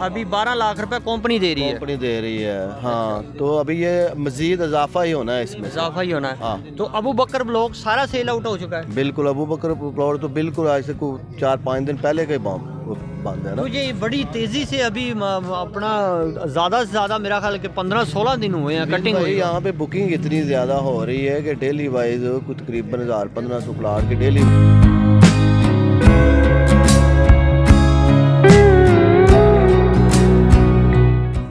अभी 12 लाख रुपए कंपनी दे रही है। कंपनी दे रही है, हाँ। तो अभी ये मजीद इजाफा ही होना है, इसमें इजाफा ही होना है। हाँ। तो अबू बकर ब्लॉक सारा सेल आउट हो चुका है। बिल्कुल, अबू बकर प्लॉट तो बिल्कुल आज से 4-5 दिन पहले का ही बंद है ना। तो ये बड़ी तेजी से अभी अपना ज़्यादा से ज़्यादा मेरा ख्याल कि 15-16 दिन हुए हैं कटिंग हुई। यहाँ पे बुकिंग इतनी ज़्यादा हो रही है कि डेली वाइज कुछ तकरीबन 1000-1500 प्लाट की डेली।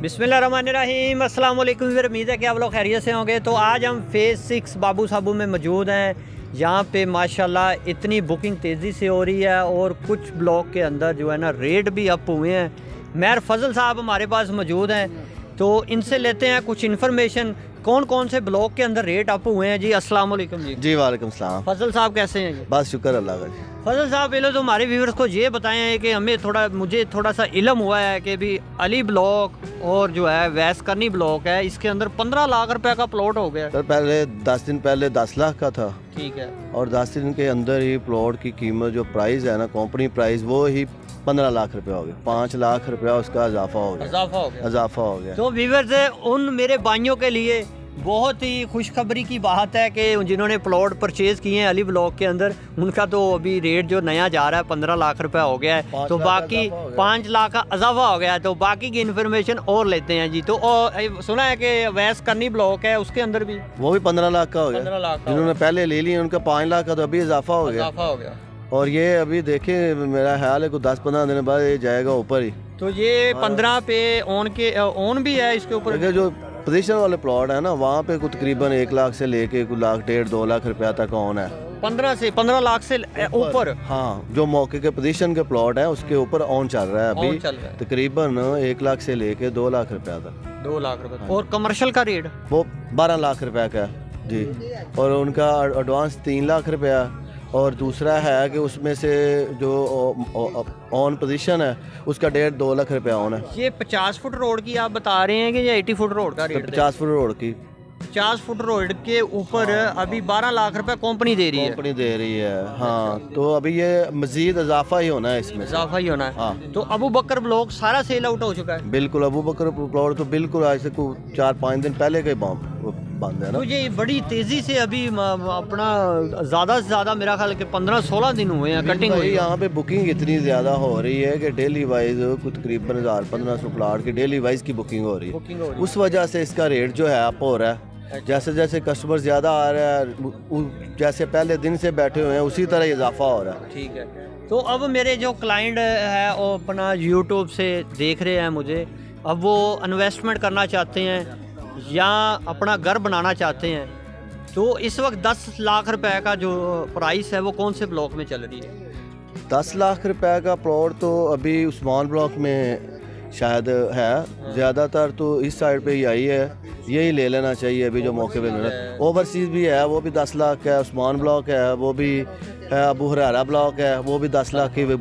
बिस्मिल्लाहिर्रहमानिर्रहीम, अस्सलाम वालेकुम। फिर उम्मीद है कि आप लोग खैरियत से होंगे। तो आज हम फेज़ 6 बाबू साबू में मौजूद हैं। यहाँ पे माशाल्लाह इतनी बुकिंग तेज़ी से हो रही है और कुछ ब्लॉक के अंदर जो है ना रेट भी अप हुए हैं। मेहर फजल साहब हमारे पास मौजूद हैं, तो इनसे लेते हैं कुछ इन्फॉर्मेशन कौन कौन से ब्लॉक के अंदर रेट अप हुए हैं। जी अस्सलाम वालेकुम। जी वालेकुम सलाम। फजल साहब कैसे हैं जी? बस शुक्र अल्लाह का जी। फजल साहब पहले तो हमारे व्यूअर्स को ये बताएं कि मुझे थोड़ा सा इल्म हुआ है कि भी अली ब्लॉक और जो है वैस करनी ब्लॉक है, इसके अंदर 15 लाख रुपए का प्लॉट हो गया। सर पहले 10 दिन पहले 10 लाख का था, ठीक है, और 10 दिन के अंदर ही प्लॉट की कीमत जो प्राइस है ना, कंपनी प्राइस, वो ही 15 लाख रुपया हो गया। 5 लाख रुपया उसका इजाफा हो गया। तो व्यूअर्स, उन मेरे भाइयों के लिए बहुत ही खुशखबरी की बात है कि जिन्होंने प्लॉट परचेज़ किए हैं अली ब्लॉक के अंदर, उनका तो अभी रेट जो नया जा रहा है 15 लाख रुपया हो गया है। तो बाकी 5 लाख का इजाफा हो गया है। तो बाकी की इन्फॉर्मेशन और लेते हैं जी। तो सुना है कि वैस करनी ब्लॉक है, उसके अंदर भी वो भी 15 लाख का हो गया। 15 लाख जिन्होंने पहले ले लिए उनका 5 लाख का तो अभी इजाफा हो गया। और ये अभी देखें, मेरा ख्याल है कुछ 10-15 दिन बाद ये जाएगा ऊपर ही। तो ये 15 पे ऑन भी है इसके ऊपर। जो पोजीशन वाले प्लॉट है ना, वहाँ पे कुछ तकरीबन 1 लाख से लेके कुछ 1.5-2 लाख रुपया तक ऑन है। 15 लाख से ऊपर। हाँ, जो मौके के पोजीशन के प्लॉट है उसके ऊपर ऑन चल रहा है अभी तकरीबन 1 लाख से लेके 2 लाख रुपया तक। 2 लाख रुपए। और कमर्शियल का रेट वो 12 लाख रुपया का है जी। और उनका एडवांस 3 लाख रुपया। और दूसरा है कि उसमें से जो ऑन पोजीशन है उसका 1.5-2 लाख रुपया ऑन है। ये 50 फुट रोड की आप बता रहे हैं कि या 80 फुट रोड का रेट? 50 फुट रोड की। 50 फुट रोड के ऊपर अभी 12 लाख रुपए कंपनी दे रही है। हाँ। तो अभी ये मजीद इजाफा ही होना है, इसमें इजाफा ही होना है। हाँ। तो अबू बकर ब्लॉक सारा सेल आउट हो चुका है। बिल्कुल, अबू बकर प्लॉट तो बिल्कुल आज से 4-5 दिन पहले का ही बंद है ना। तो ये बड़ी तेजी से अभी अपना ज़्यादा से ज़्यादा मेरा ख्याल कि 15-16 दिन हुए हैं कटिंग हुई। यहाँ पे बुकिंग इतनी ज़्यादा हो रही है कि डेली वाइज कुछ तकरीबन 1000-1500 प्लाट की डेली वाइज की बुकिंग हो रही है। उस वजह से इसका रेट जो है अप हो रहा है। जैसे जैसे कस्टमर ज़्यादा आ रहा है, जैसे पहले दिन से बैठे हुए हैं उसी तरह इजाफा हो रहा है। ठीक है। तो अब मेरे जो क्लाइंट है वो अपना यूट्यूब से देख रहे हैं मुझे, अब वो इन्वेस्टमेंट करना चाहते हैं या अपना घर बनाना चाहते हैं, तो इस वक्त 10 लाख रुपए का जो प्राइस है वो कौन से ब्लॉक में चल रही है? 10 लाख रुपए का प्लॉट तो अभी उस्मान ब्लॉक में शायद है। ज़्यादातर तो इस साइड पे ही आई है, यही ले लेना चाहिए अभी जो मौके पे लेना। ओवरसीज़ भी है, वो भी 10 लाख का है। उस्मान ब्लॉक है, वो भी है। अबू हुरैरा ब्लॉक है, वो भी 10 लाख की।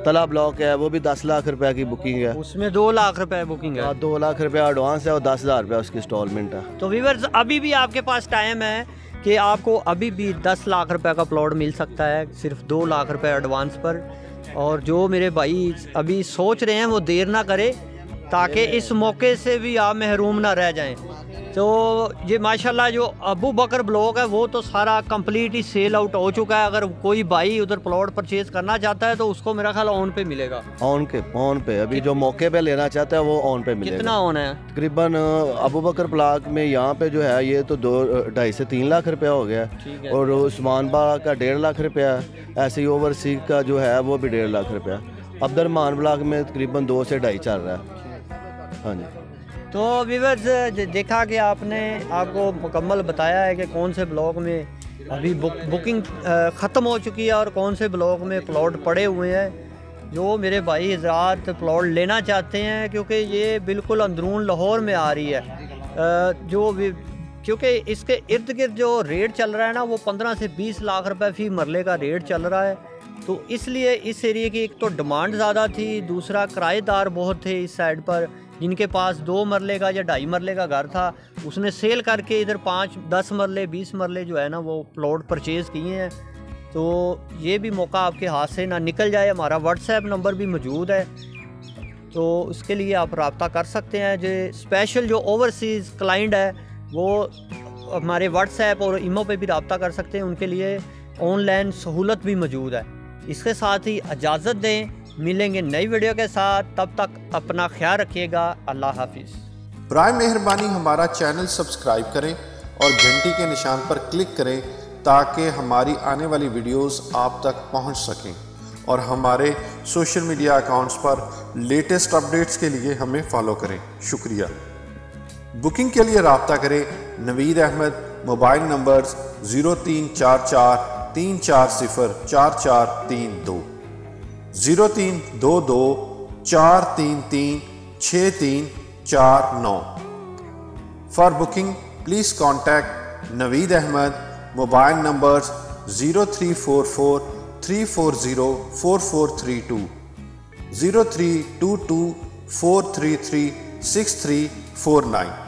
तला ब्लॉक है, वो भी 10 लाख रुपए की बुकिंग है। उसमें 2 लाख रुपए बुकिंग है। 2 लाख रुपया एडवांस है और 10,000 रुपया उसकी इंस्टॉलमेंट है। तो व्यूअर्स, अभी भी आपके पास टाइम है कि आपको अभी भी 10 लाख रुपए का प्लॉट मिल सकता है सिर्फ 2 लाख रुपए एडवांस पर। और जो मेरे भाई अभी सोच रहे हैं वो देर ना करें, ताकि इस मौके से भी आप महरूम ना रह जाएं। तो ये माशाल्लाह जो अबू बकर ब्लॉक है वो तो सारा कंप्लीट ही सेल आउट हो चुका है। अगर कोई भाई उधर प्लॉट परचेज करना चाहता है तो उसको मेरा ख्याल ऑन पे मिलेगा। ऑन पे अभी जो मौके पे लेना चाहता है वो ऑन पे मिलेगा। कितना ऑन है? तकरीबन अबू बकर ब्लॉक में यहाँ पे जो है ये तो 2-2.5 से 3 लाख रुपया हो गया। और उस्मान बाग का 1.5 लाख रुपया। ऐसे ही ओवरसीज का जो है वो भी 1.5 लाख रुपया। अब्दुलरहमान ब्लॉक में तकरीबन 2 से 2.5 चल रहा है। हाँ जी। तो व्यूअर्स, देखा कि आपको मुकम्मल बताया है कि कौन से ब्लॉक में अभी बुकिंग ख़त्म हो चुकी है और कौन से ब्लॉक में प्लॉट पड़े हुए हैं। जो मेरे भाई हज़रात प्लॉट लेना चाहते हैं, क्योंकि ये बिल्कुल अंदरून लाहौर में आ रही है, क्योंकि इसके इर्द गिर्द जो रेट चल रहा है ना वो 15 से 20 लाख रुपए फ़ी मरले का रेट चल रहा है। तो इसलिए इस एरिए की एक तो डिमांड ज़्यादा थी, दूसरा किराएदार बहुत थे इस साइड पर, जिनके पास 2 मरले का या 2.5 मरले का घर था, उसने सेल करके इधर 5-10 मरले 20 मरले जो है ना वो प्लॉट परचेज़ किए हैं। तो ये भी मौका आपके हाथ से ना निकल जाए। हमारा व्हाट्सएप नंबर भी मौजूद है, तो उसके लिए आप रब्ता कर सकते हैं। जो स्पेशल जो ओवरसीज़ क्लाइंट है वो हमारे व्हाट्सएप और ईमो पे भी रब्ता कर सकते हैं, उनके लिए ऑनलाइन सहूलत भी मौजूद है। इसके साथ ही इजाज़त दें, मिलेंगे नई वीडियो के साथ, तब तक अपना ख्याल रखिएगा। अल्लाह हाफिज़। बराए मेहरबानी हमारा चैनल सब्सक्राइब करें और घंटी के निशान पर क्लिक करें ताकि हमारी आने वाली वीडियोस आप तक पहुंच सकें, और हमारे सोशल मीडिया अकाउंट्स पर लेटेस्ट अपडेट्स के लिए हमें फॉलो करें। शुक्रिया। बुकिंग के लिए रब्ता करें Naveed Ahmad, mobile numbers 0344340442 0322433639। For booking, please contact Naveed Ahmed. Mobile numbers 0344-340-4432, 0322-433-6349.